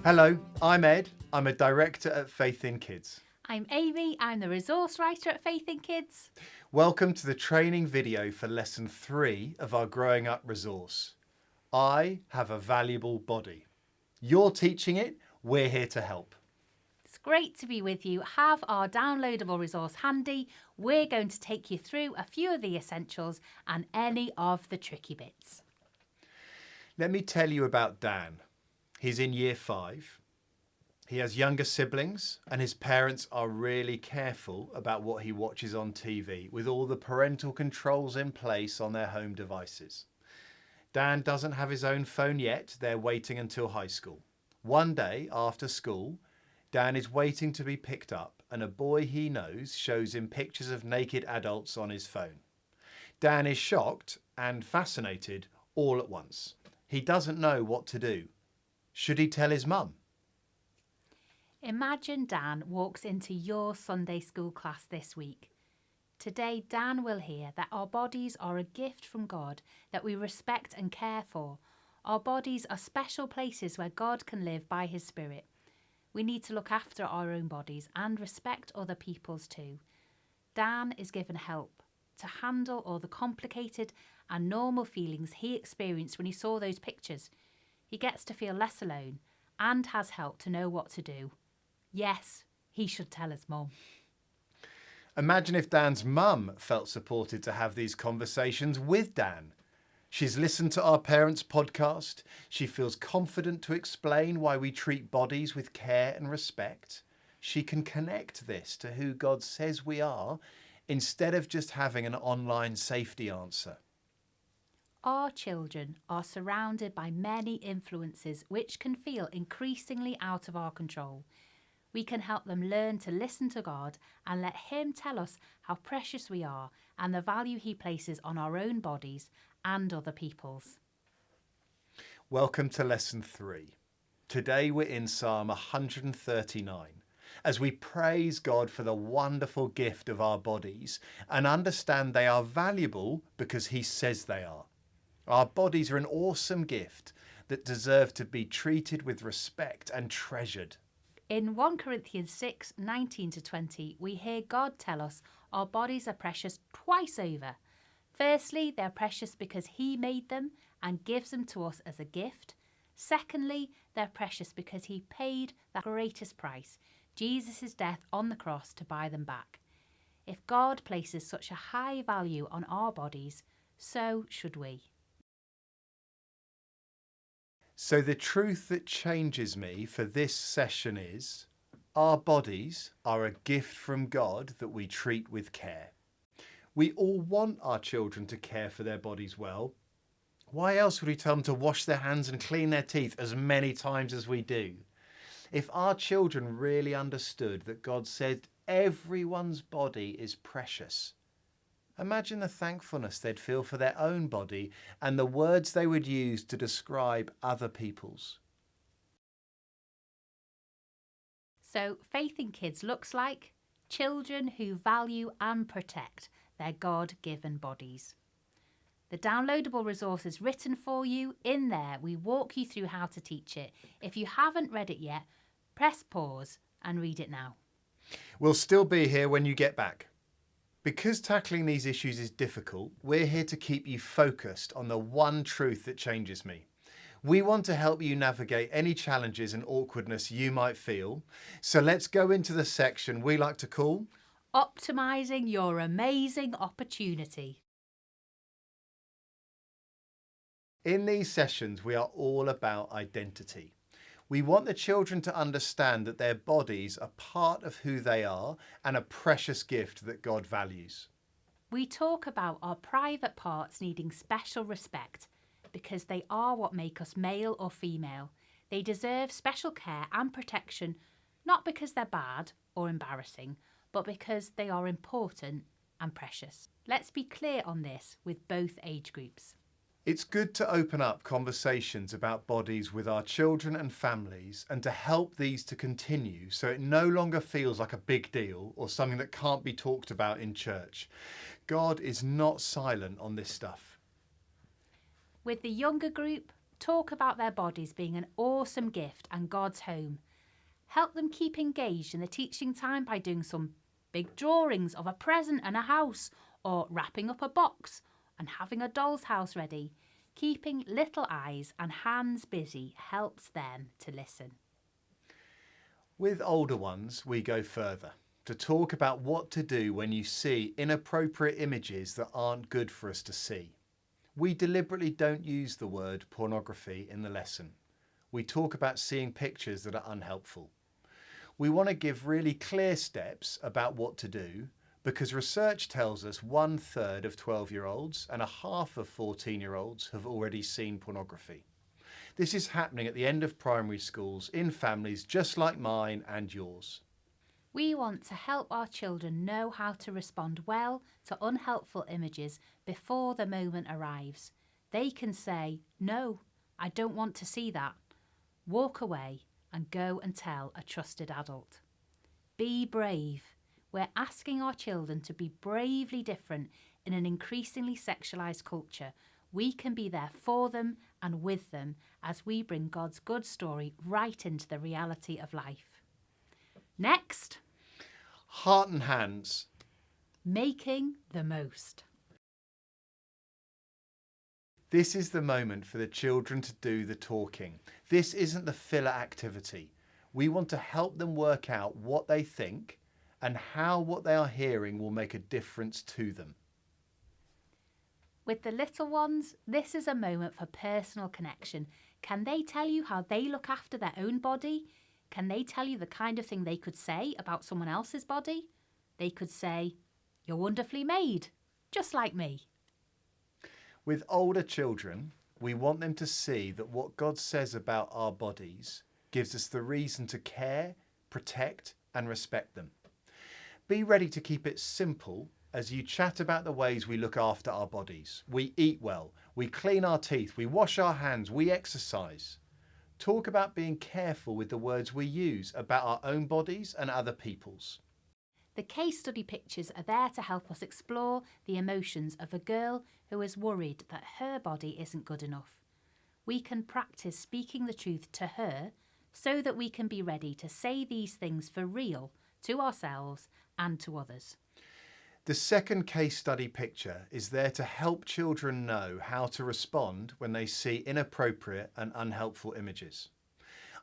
Hello, I'm Ed. I'm a director at Faith in Kids. I'm Amy, I'm the resource writer at Faith in Kids. Welcome to the training video for lesson 3 of our Growing Up resource. I have a valuable body. You're teaching it, we're here to help. It's great to be with you. Have our downloadable resource handy. We're going to take you through a few of the essentials and any of the tricky bits. Let me tell you about Dan. He's in year 5. He has younger siblings and his parents are really careful about what he watches on TV with all the parental controls in place on their home devices. Dan doesn't have his own phone yet. They're waiting until high school. One day after school, Dan is waiting to be picked up and a boy he knows shows him pictures of naked adults on his phone. Dan is shocked and fascinated all at once. He doesn't know what to do. Should he tell his mum? Imagine Dan walks into your Sunday school class this week. Today, Dan will hear that our bodies are a gift from God that we respect and care for. Our bodies are special places where God can live by His Spirit. We need to look after our own bodies and respect other people's too. Dan is given help to handle all the complicated and normal feelings he experienced when he saw those pictures. He gets to feel less alone and has help to know what to do. Yes, he should tell his mum. Imagine if Dan's mum felt supported to have these conversations with Dan. She's listened to our parents' podcast. She feels confident to explain why we treat bodies with care and respect. She can connect this to who God says we are instead of just having an online safety answer. Our children are surrounded by many influences which can feel increasingly out of our control. We can help them learn to listen to God and let Him tell us how precious we are and the value He places on our own bodies and other people's. Welcome to lesson 3. Today we're in Psalm 139 as we praise God for the wonderful gift of our bodies and understand they are valuable because He says they are. Our bodies are an awesome gift that deserve to be treated with respect and treasured. In 1 Corinthians 6:19-20, we hear God tell us our bodies are precious twice over. Firstly, they're precious because He made them and gives them to us as a gift. Secondly, they're precious because He paid the greatest price, Jesus' death on the cross, to buy them back. If God places such a high value on our bodies, so should we. So the truth that changes me for this session is our bodies are a gift from God that we treat with care. We all want our children to care for their bodies well. Why else would we tell them to wash their hands and clean their teeth as many times as we do? If our children really understood that God said everyone's body is precious, imagine the thankfulness they'd feel for their own body and the words they would use to describe other people's. So Faith in Kids looks like children who value and protect their God-given bodies. The downloadable resource is written for you. In there, we walk you through how to teach it. If you haven't read it yet, press pause and read it now. We'll still be here when you get back. Because tackling these issues is difficult, we're here to keep you focused on the one truth that changes me. We want to help you navigate any challenges and awkwardness you might feel. So let's go into the section we like to call Optimising your amazing opportunity. In these sessions, we are all about identity. We want the children to understand that their bodies are part of who they are and a precious gift that God values. We talk about our private parts needing special respect because they are what make us male or female. They deserve special care and protection, not because they're bad or embarrassing, but because they are important and precious. Let's be clear on this with both age groups. It's good to open up conversations about bodies with our children and families and to help these to continue so it no longer feels like a big deal or something that can't be talked about in church. God is not silent on this stuff. With the younger group, talk about their bodies being an awesome gift and God's home. Help them keep engaged in the teaching time by doing some big drawings of a present and a house, or wrapping up a box and having a doll's house ready. Keeping little eyes and hands busy helps them to listen. With older ones, we go further to talk about what to do when you see inappropriate images that aren't good for us to see. We deliberately don't use the word pornography in the lesson. We talk about seeing pictures that are unhelpful. We want to give really clear steps about what to do, because research tells us 1/3 of 12-year-olds and a half of 14-year-olds have already seen pornography. This is happening at the end of primary schools in families just like mine and yours. We want to help our children know how to respond well to unhelpful images before the moment arrives. They can say, "No, I don't want to see that." Walk away and go and tell a trusted adult. Be brave. We're asking our children to be bravely different in an increasingly sexualised culture. We can be there for them and with them as we bring God's good story right into the reality of life. Next, Heart and hands. making the most. This is the moment for the children to do the talking. This isn't the filler activity. We want to help them work out what they think and how what they are hearing will make a difference to them. With the little ones, this is a moment for personal connection. Can they tell you how they look after their own body? Can they tell you the kind of thing they could say about someone else's body? They could say, "You're wonderfully made, just like me." With older children, we want them to see that what God says about our bodies gives us the reason to care, protect, and respect them. Be ready to keep it simple as you chat about the ways we look after our bodies. We eat well, we clean our teeth, we wash our hands, we exercise. Talk about being careful with the words we use about our own bodies and other people's. The case study pictures are there to help us explore the emotions of a girl who is worried that her body isn't good enough. We can practice speaking the truth to her so that we can be ready to say these things for real to ourselves and to others. The second case study picture is there to help children know how to respond when they see inappropriate and unhelpful images.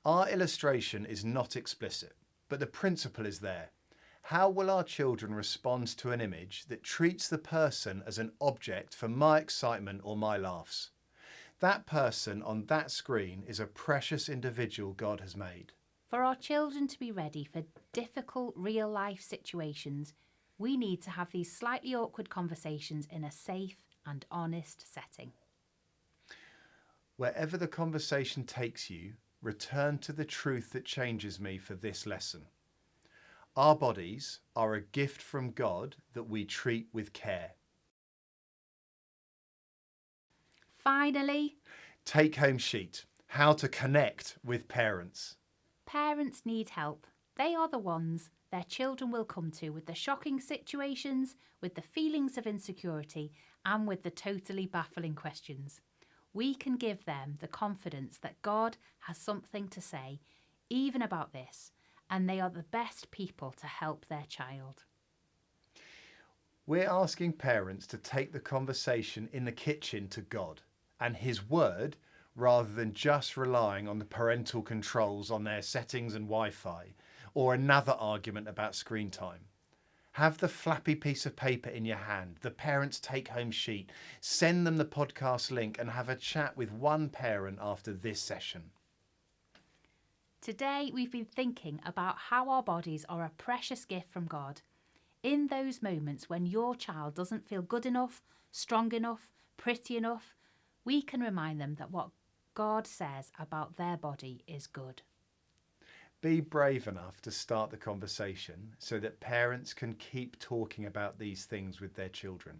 Our illustration is not explicit, but the principle is there. How will our children respond to an image that treats the person as an object for my excitement or my laughs? That person on that screen is a precious individual God has made. For our children to be ready for difficult real-life situations, we need to have these slightly awkward conversations in a safe and honest setting. Wherever the conversation takes you, return to the truth that changes me for this lesson. Our bodies are a gift from God that we treat with care. Finally, Take-home sheet. How to connect with parents. parents need help. They are the ones their children will come to with the shocking situations, with the feelings of insecurity, and with the totally baffling questions. We can give them the confidence that God has something to say, even about this, and they are the best people to help their child. We're asking parents to take the conversation in the kitchen to God and His Word, rather than just relying on the parental controls on their settings and Wi-Fi, or another argument about screen time. Have the flappy piece of paper in your hand, the parents' take-home sheet, send them the podcast link and have a chat with one parent after this session. Today we've been thinking about how our bodies are a precious gift from God. In those moments when your child doesn't feel good enough, strong enough, pretty enough, we can remind them that what God says about their body is good. Be brave enough to start the conversation so that parents can keep talking about these things with their children.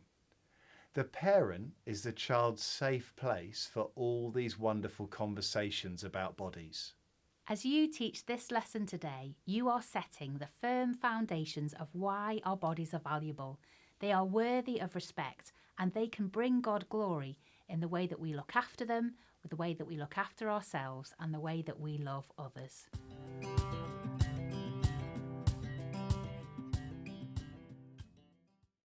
The parent is the child's safe place for all these wonderful conversations about bodies. As you teach this lesson today, you are setting the firm foundations of why our bodies are valuable. They are worthy of respect and they can bring God glory in the way that we look after them, with the way that we look after ourselves, and the way that we love others.